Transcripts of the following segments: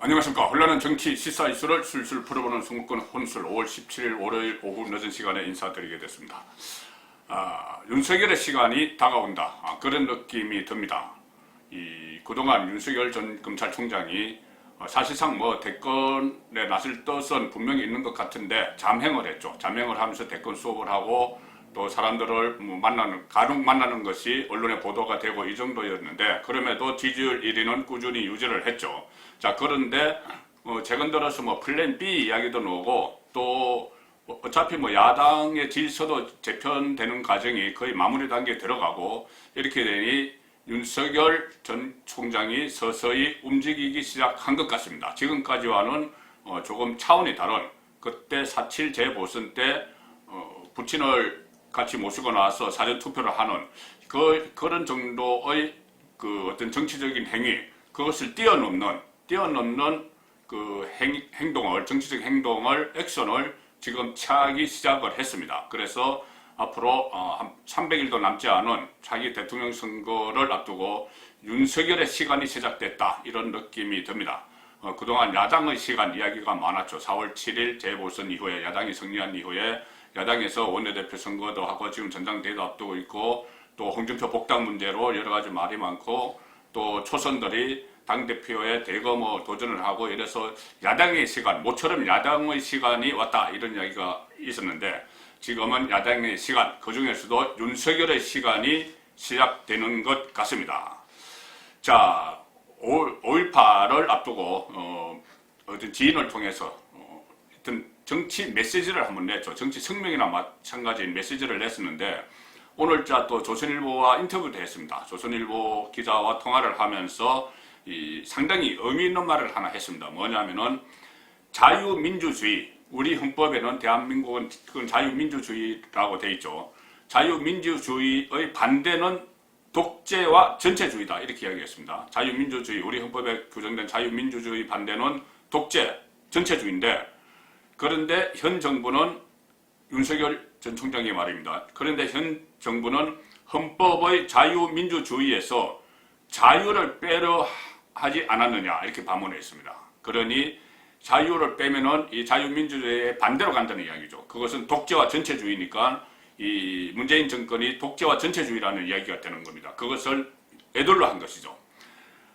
안녕하십니까. 흘러는 정치 시사 이슈를 술술 풀어보는 송무권 혼술 5월 17일 월요일 오후 늦은 시간에 인사드리게 됐습니다. 윤석열의 시간이 다가온다. 그런 느낌이 듭니다. 그동안 윤석열 전 검찰총장이 사실상 대권에 나설 뜻은 분명히 있는 것 같은데 잠행을 했죠. 잠행을 하면서 대권 수업을 하고 또 사람들을 간혹 만나는 것이 언론에 보도가 되고 이 정도였는데, 그럼에도 지지율 1위는 꾸준히 유지를 했죠. 자, 그런데 최근 들어서 플랜 B 이야기도 나오고, 또 어차피 야당의 질서도 재편되는 과정이 거의 마무리 단계에 들어가고, 이렇게 되니 윤석열 전 총장이 서서히 움직이기 시작한 것 같습니다. 지금까지와는 조금 차원이 다른, 그때 4.7 재보선 때 부친을 같이 모시고 나와서 사전투표를 하는 그런 정도의 어떤 정치적인 행위, 그것을 뛰어넘는 행동을, 정치적 행동을, 액션을 지금 취하기 시작을 했습니다. 그래서 앞으로 한 300일도 남지 않은 차기 대통령 선거를 앞두고 윤석열의 시간이 시작됐다, 이런 느낌이 듭니다. 그동안 야당의 시간 이야기가 많았죠. 4월 7일 재보선 이후에, 야당이 승리한 이후에 야당에서 원내대표 선거도 하고 지금 전당대회도 앞두고 있고, 또 홍준표 복당 문제로 여러 가지 말이 많고, 또 초선들이 당대표에 대거 도전을 하고, 이래서 야당의 시간, 모처럼 야당의 시간이 왔다, 이런 이야기가 있었는데, 지금은 야당의 시간, 그 중에서도 윤석열의 시간이 시작되는 것 같습니다. 자, 5.18을 앞두고 어떤 지인을 통해서 어떤 정치 메시지를 한번 냈죠. 정치 성명이나 마찬가지인 메시지를 냈었는데, 오늘자 또 조선일보와 인터뷰도 했습니다. 조선일보 기자와 통화를 하면서 상당히 의미 있는 말을 하나 했습니다. 뭐냐면은 자유민주주의, 우리 헌법에는 대한민국은 그건 자유민주주의라고 돼 있죠. 자유민주주의의 반대는 독재와 전체주의다, 이렇게 이야기했습니다. 자유민주주의, 우리 헌법에 규정된 자유민주주의 반대는 독재, 전체주의인데, 그런데 현 정부는, 윤석열 전 총장의 말입니다. 그런데 현 정부는 헌법의 자유민주주의에서 자유를 빼려 하지 않았느냐, 이렇게 반문했습니다. 그러니 자유를 빼면은 이 자유민주주의의 반대로 간다는 이야기죠. 그것은 독재와 전체주의니까 이 문재인 정권이 독재와 전체주의라는 이야기가 되는 겁니다. 그것을 애들로 한 것이죠.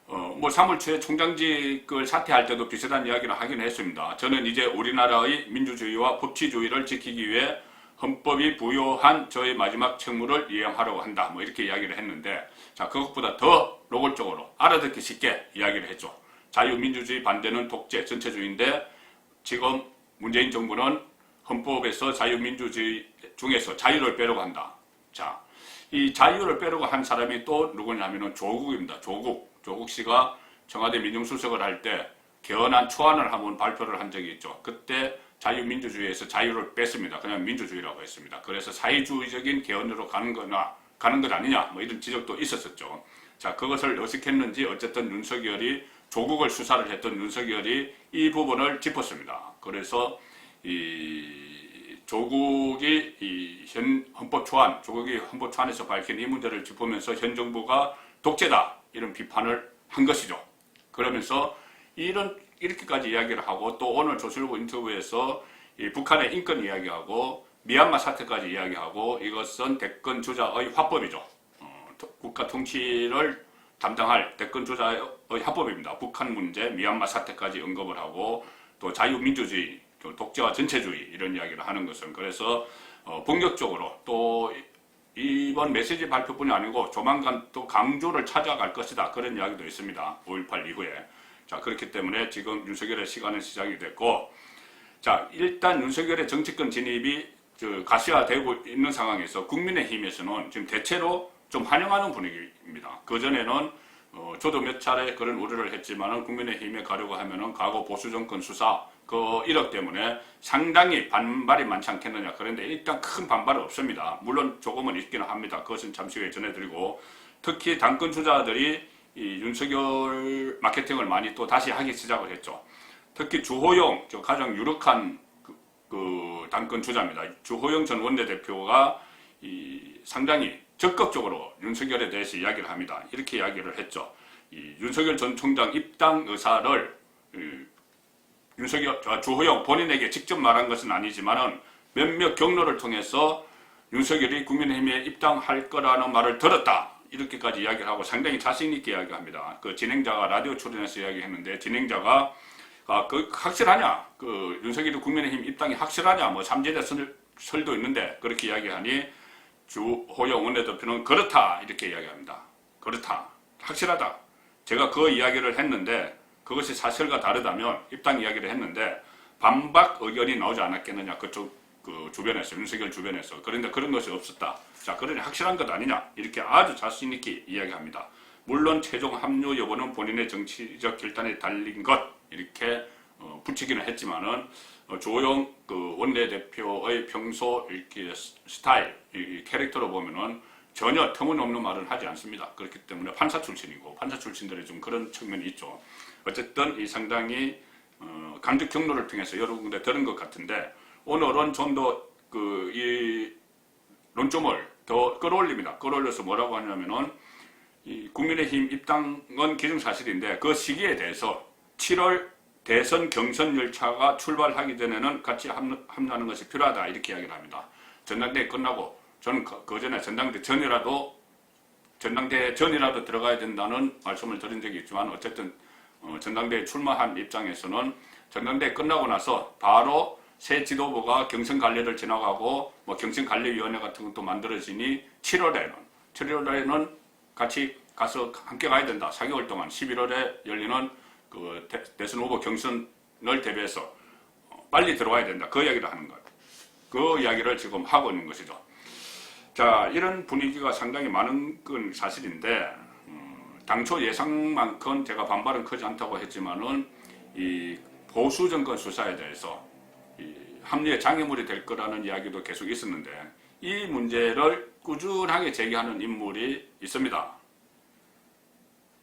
3월 초에 총장직을 사퇴할 때도 비슷한 이야기를 하긴 했습니다. 저는 이제 우리나라의 민주주의와 법치주의를 지키기 위해 헌법이 부여한 저의 마지막 책무를 이행하려고 한다, 이렇게 이야기를 했는데, 자, 그것보다 더 노골적으로 알아듣기 쉽게 이야기를 했죠. 자유민주주의 반대는 독재, 전체주의인데, 지금 문재인 정부는 헌법에서 자유민주주의 중에서 자유를 빼려고 한다. 자, 이 자유를 빼려고 한 사람이 또 누구냐면은 조국입니다. 조국 씨가 청와대 민정수석을 할 때 개헌안 초안을 한번 발표를 한 적이 있죠. 그때 자유민주주의에서 자유를 뺐습니다. 그냥 민주주의라고 했습니다. 그래서 사회주의적인 개헌으로 가는 것 아니냐, 이런 지적도 있었었죠. 자, 그것을 어색했는지 어쨌든 조국을 수사를 했던 윤석열이 이 부분을 짚었습니다. 그래서 조국이 조국이 헌법 초안에서 밝힌 이 문제를 짚으면서 현 정부가 독재다, 이런 비판을 한 것이죠. 그러면서 이렇게까지 이야기를 하고, 또 오늘 조선일보 인터뷰에서 북한의 인권 이야기하고 미얀마 사태까지 이야기하고, 이것은 대권 주자의 화법이죠. 국가 통치를 담당할 대권 주자의 화법입니다. 북한 문제, 미얀마 사태까지 언급을 하고, 또 자유민주주의, 독재와 전체주의, 이런 이야기를 하는 것은, 그래서 본격적으로 또 이번 메시지 발표뿐이 아니고 조만간 또 강조를 찾아갈 것이다, 그런 이야기도 있습니다. 5.18 이후에. 자, 그렇기 때문에 지금 윤석열의 시간은 시작이 됐고, 자, 일단 윤석열의 정치권 진입이 가시화되고 있는 상황에서 국민의힘에서는 지금 대체로 좀 환영하는 분위기입니다. 그전에는 저도 몇 차례 그런 우려를 했지만은 국민의힘에 가려고 하면은 과거 보수정권 수사 그 이력 때문에 상당히 반발이 많지 않겠느냐. 그런데 일단 큰 반발은 없습니다. 물론 조금은 있기는 합니다. 그것은 잠시 후에 전해드리고, 특히 당권 주자들이 이 윤석열 마케팅을 많이 또 다시 하기 시작을 했죠. 특히 주호영, 가장 유력한 그 당권 주자입니다. 주호영 전 원내대표가 상당히 적극적으로 윤석열에 대해서 이야기를 합니다. 이렇게 이야기를 했죠. 윤석열 전 총장 입당 의사를 주호영 본인에게 직접 말한 것은 아니지만은 몇몇 경로를 통해서 윤석열이 국민의힘에 입당할 거라는 말을 들었다. 이렇게까지 이야기를 하고 상당히 자신 있게 이야기합니다. 그 진행자가 라디오 출연해서 이야기했는데 진행자가 그 확실하냐? 그 윤석열이 국민의힘 입당이 확실하냐? 뭐 삼재대 설도 있는데 그렇게 이야기하니 주호영 원내대표는 그렇다 이렇게 이야기합니다. 그렇다. 확실하다. 제가 그 이야기를 했는데 그것이 사실과 다르다면 입당 이야기를 했는데 반박 의견이 나오지 않았겠느냐 그쪽 그 주변에서 윤석열 주변에서 그런데 그런 것이 없었다. 자 그러니 확실한 것 아니냐 이렇게 아주 자신 있게 이야기합니다. 물론 최종 합류 여부는 본인의 정치적 결단에 달린 것 이렇게 붙이기는 했지만은 주호영 그 원내대표의 평소 이렇게 스타일 이 캐릭터로 보면은 전혀 터무니없는 말은 하지 않습니다. 그렇기 때문에 판사 출신이고 판사 출신들의 좀 그런 측면이 있죠. 어쨌든 이 상당히 간접 경로를 통해서 여러 군데 들은 것 같은데 오늘은 좀 더 이 논점을 더 끌어올립니다. 끌어올려서 뭐라고 하냐면은 이 국민의힘 입당은 기정사실인데 그 시기에 대해서 7월 대선 경선 열차가 출발하기 전에는 같이 합류하는 것이 필요하다 이렇게 이야기를 합니다. 전당대회 끝나고 저는 그 전에 전당대회 전이라도 들어가야 된다는 말씀을 드린 적이 있지만 어쨌든 전당대회 출마한 입장에서는 전당대회 끝나고 나서 바로 새 지도부가 경선관리를 지나가고 뭐 경선관리위원회 같은 것도 만들어지니 7월에는 같이 가서 함께 가야 된다. 4개월 동안 11월에 열리는 그 대선 후보 경선을 대비해서 빨리 들어와야 된다. 그 이야기를 하는 거예요. 그 이야기를 지금 하고 있는 것이죠. 자, 이런 분위기가 상당히 많은 건 사실인데 당초 예상만큼 제가 반발은 크지 않다고 했지만은 이 보수 정권 수사에 대해서 이 합리의 장애물이 될 거라는 이야기도 계속 있었는데 이 문제를 꾸준하게 제기하는 인물이 있습니다.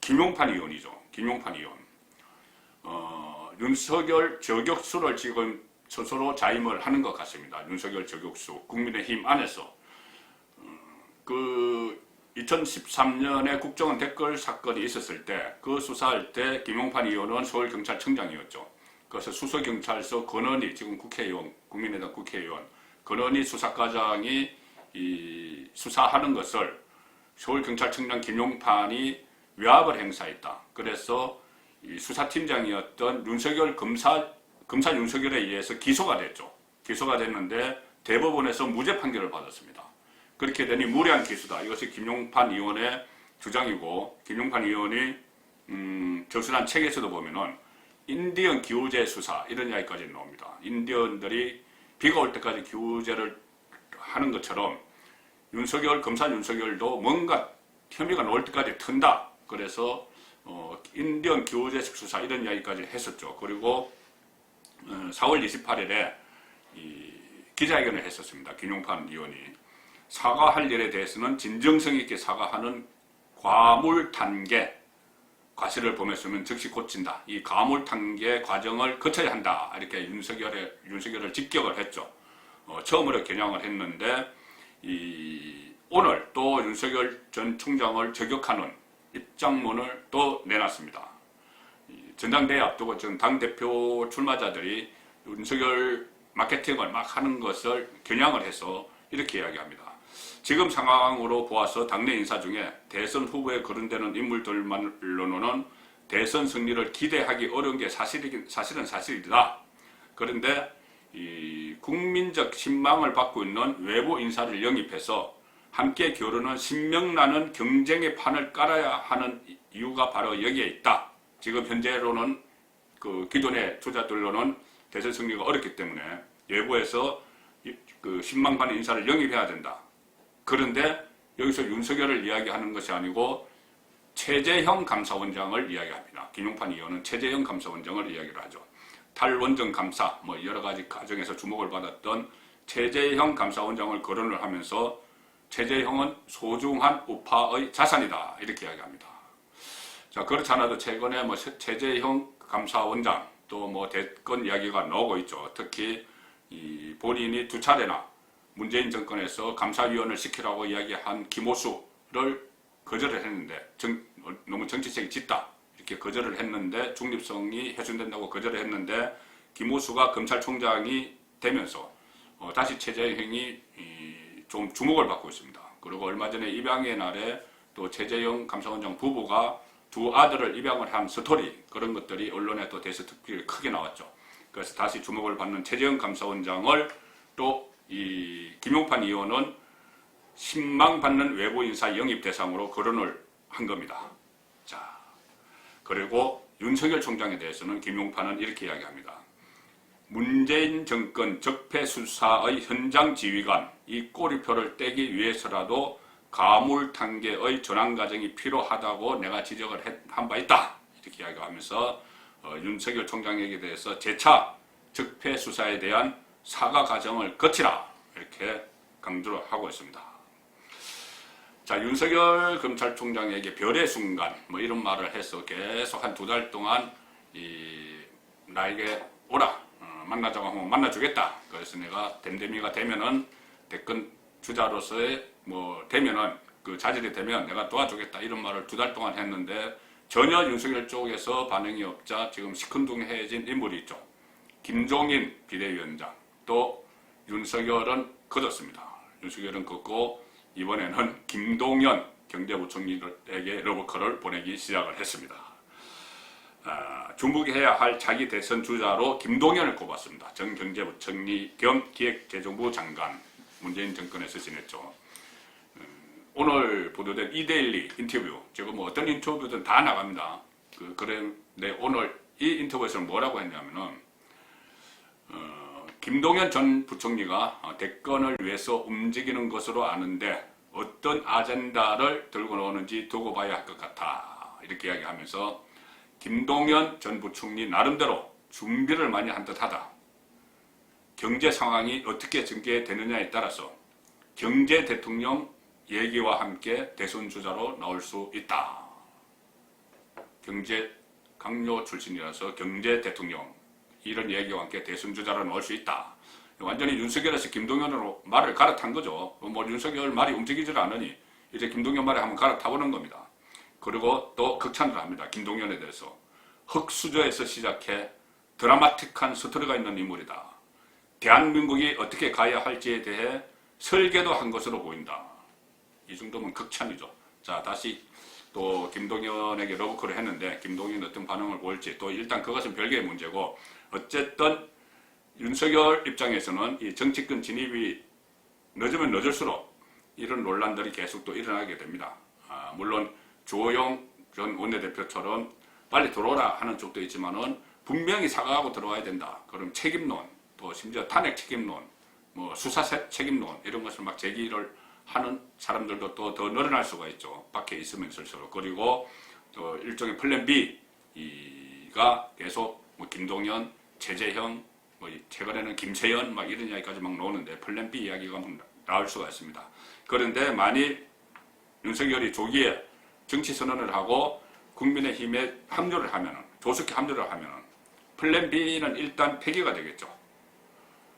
김용판 의원이죠. 김용판 의원. 윤석열 저격수를 지금 스스로 자임을 하는 것 같습니다. 윤석열 저격수. 국민의힘 안에서. 그 2013년에 국정원 댓글 사건이 있었을 때 그 수사할 때 김용판 의원은 서울경찰청장이었죠. 그래서 수서경찰서 권은희 지금 국회의원 국민의당 국회의원 권은희 수사과장이 이 수사하는 것을 서울경찰청장 김용판이 외압을 행사했다. 그래서 이 수사팀장이었던 윤석열 검사 윤석열에 의해서 기소가 됐죠. 기소가 됐는데 대법원에서 무죄 판결을 받았습니다. 그렇게 되니 무리한 기수다. 이것이 김용판 의원의 주장이고 김용판 의원이 저술한 책에서도 보면은 인디언 기우제 수사 이런 이야기까지 나옵니다. 인디언들이 비가 올 때까지 기우제를 하는 것처럼 윤석열 검사 윤석열도 뭔가 혐의가 나올 때까지 튼다. 그래서 인디언 기우제 수사 이런 이야기까지 했었죠. 그리고 4월 28일에 이 기자회견을 했었습니다. 김용판 의원이. 사과할 일에 대해서는 진정성 있게 사과하는 과물단계 과실을 범했으면 즉시 고친다. 이 과물단계 과정을 거쳐야 한다. 이렇게 윤석열을 직격을 했죠. 처음으로 겨냥을 했는데 오늘 또 윤석열 전 총장을 저격하는 입장문을 또 내놨습니다. 전당대회 앞두고 지금 당대표 출마자들이 윤석열 마케팅을 막 하는 것을 겨냥을 해서 이렇게 이야기합니다. 지금 상황으로 보아서 당내 인사 중에 대선 후보에 거론되는 인물들만으로는 대선 승리를 기대하기 어려운 게 사실은 사실이다. 그런데 이 국민적 신망을 받고 있는 외부 인사를 영입해서 함께 겨루는 신명나는 경쟁의 판을 깔아야 하는 이유가 바로 여기에 있다. 지금 현재로는 그 기존의 주자들로는 대선 승리가 어렵기 때문에 외부에서 그 신망받는 인사를 영입해야 된다. 그런데 여기서 윤석열을 이야기하는 것이 아니고 최재형 감사원장을 이야기합니다. 김용판 의원은 최재형 감사원장을 이야기를 하죠. 탈원전 감사, 뭐 여러 가지 과정에서 주목을 받았던 최재형 감사원장을 거론을 하면서 최재형은 소중한 우파의 자산이다. 이렇게 이야기합니다. 자, 그렇지 않아도 최근에 뭐 최재형 감사원장 또 뭐 대권 이야기가 나오고 있죠. 특히 이 본인이 두 차례나 문재인 정권에서 감사위원을 시키라고 이야기한 김호수를 거절을 했는데 너무 정치색이 짙다. 이렇게 이렇게 거절을 했는데 중립성이 훼손된다고 거절을 했는데 김호수가 검찰총장이 되면서 다시 최재형이 좀 주목을 받고 있습니다. 그리고 얼마 전에 입양의 날에 또 최재형 감사원장 부부가 두 아들을 입양을 한 스토리 그런 것들이 언론에 또 대서특필 크게 나왔죠. 그래서 다시 주목을 받는 최재형 감사원장을 또 이 김용판 의원은 신망받는 외부 인사 영입 대상으로 거론을 한 겁니다. 자, 그리고 윤석열 총장에 대해서는 김용판은 이렇게 이야기합니다. 문재인 정권 적폐 수사의 현장 지휘관 이 꼬리표를 떼기 위해서라도 가물탄계의 전환 과정이 필요하다고 내가 지적을 한 바 있다. 이렇게 이야기하면서 윤석열 총장에게 대해서 재차 적폐 수사에 대한 사과 과정을 거치라 이렇게 강조를 하고 있습니다. 자, 윤석열 검찰총장에게 별의 순간 뭐 이런 말을 해서 계속 한 2달 동안 나에게 오라 만나자고 하면 만나주겠다. 그래서 내가 댐댐이가 되면은 대권 주자로서의 뭐 되면은 그 자질이 되면 내가 도와주겠다 이런 말을 2달 동안 했는데 전혀 윤석열 쪽에서 반응이 없자 지금 시큰둥해진 인물이 있죠. 김종인 비대위원장 또 윤석열은 거뒀습니다. 윤석열은 걷고 이번에는 김동연 경제부총리에게 러브콜을 보내기 시작을 했습니다. 중국이 해야 할 차기 대선 주자로 김동연을 꼽았습니다. 전 경제부총리 겸 기획재정부 장관 문재인 정권에서 지냈죠. 오늘 보도된 이데일리 인터뷰 제가 뭐 어떤 인터뷰든 다 나갑니다. 그런데 오늘 이 인터뷰에서는 뭐라고 했냐면은 김동연 전 부총리가 대권을 위해서 움직이는 것으로 아는데 어떤 아젠다를 들고 나오는지 두고 봐야 할 것 같아. 이렇게 이야기하면서 김동연 전 부총리 나름대로 준비를 많이 한 듯하다. 경제 상황이 어떻게 전개되느냐에 따라서 경제 대통령 얘기와 함께 대선 주자로 나올 수 있다. 경제 강요 출신이라서 경제 대통령 이런 얘기와 함께 대선 주자로 나올 수 있다. 완전히 윤석열에서 김동연으로 말을 갈아탄 거죠. 뭐 윤석열 말이 움직이질 않으니 이제 김동연 말에 한번 갈아타보는 겁니다. 그리고 또 극찬을 합니다. 김동연에 대해서. 흑수저에서 시작해 드라마틱한 스토리가 있는 인물이다. 대한민국이 어떻게 가야 할지에 대해 설계도 한 것으로 보인다. 이 정도면 극찬이죠. 자, 다시 또 김동연에게 러브콜을 했는데 김동연이 어떤 반응을 보일지 또 일단 그것은 별개의 문제고 어쨌든 윤석열 입장에서는 이 정치권 진입이 늦으면 늦을수록 이런 논란들이 계속 또 일어나게 됩니다. 물론 주호영 전 원내대표처럼 빨리 들어오라 하는 쪽도 있지만은 분명히 사과하고 들어와야 된다. 그럼 책임론, 또 심지어 탄핵 책임론, 뭐 수사 책임론 이런 것을 막 제기를 하는 사람들도 또 더 늘어날 수가 있죠. 밖에 있으면 있을수록. 그리고 또 일종의 플랜 B가 계속 뭐 김동연, 최재형, 뭐 최근에는 김세연 막 이런 이야기까지 막 나오는데 플랜 B 이야기가 나올 수가 있습니다. 그런데 만일 윤석열이 조기에 정치 선언을 하고 국민의힘에 합류를 하면은 조속히 합류를 하면은 플랜 B는 일단 폐기가 되겠죠.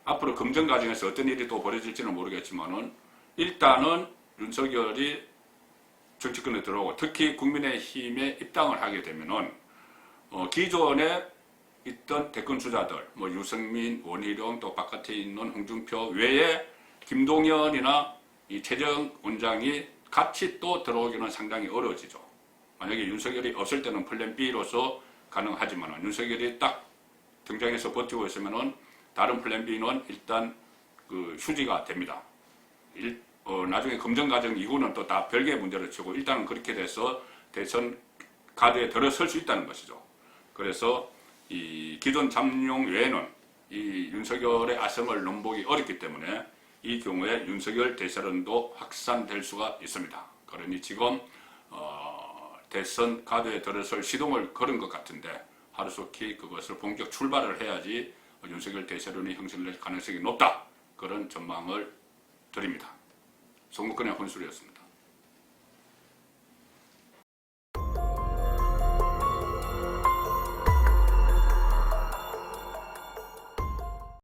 앞으로 검증 과정에서 어떤 일이 또 벌어질지는 모르겠지만은 일단은 윤석열이 정치권에 들어오고 특히 국민의힘에 입당을 하게 되면은 기존에 있던 대권 주자들 뭐 유승민, 원희룡 또 바깥에 있는 홍준표 외에 김동연이나 이 최재형 원장이 같이 또 들어오기는 상당히 어려워지죠. 만약에 윤석열이 없을 때는 플랜 B로서 가능하지만 윤석열이 딱 등장해서 버티고 있으면은 다른 플랜 B는 일단 그 휴지가 됩니다. 나중에 검증 과정 이후는 또 다 별개의 문제를 치고 일단은 그렇게 돼서 대선 가드에 들어설 수 있다는 것이죠. 그래서 이 기존 잠룡 외에는 이 윤석열의 아성을 넘보기 어렵기 때문에 이 경우에 윤석열 대세론도 확산될 수가 있습니다. 그러니 지금 대선 가드에 들어설 시동을 걸은 것 같은데 하루속히 그것을 본격 출발을 해야지 윤석열 대세론이 형성될 가능성이 높다. 그런 전망을 드립니다. 송국근의 혼술이었습니다.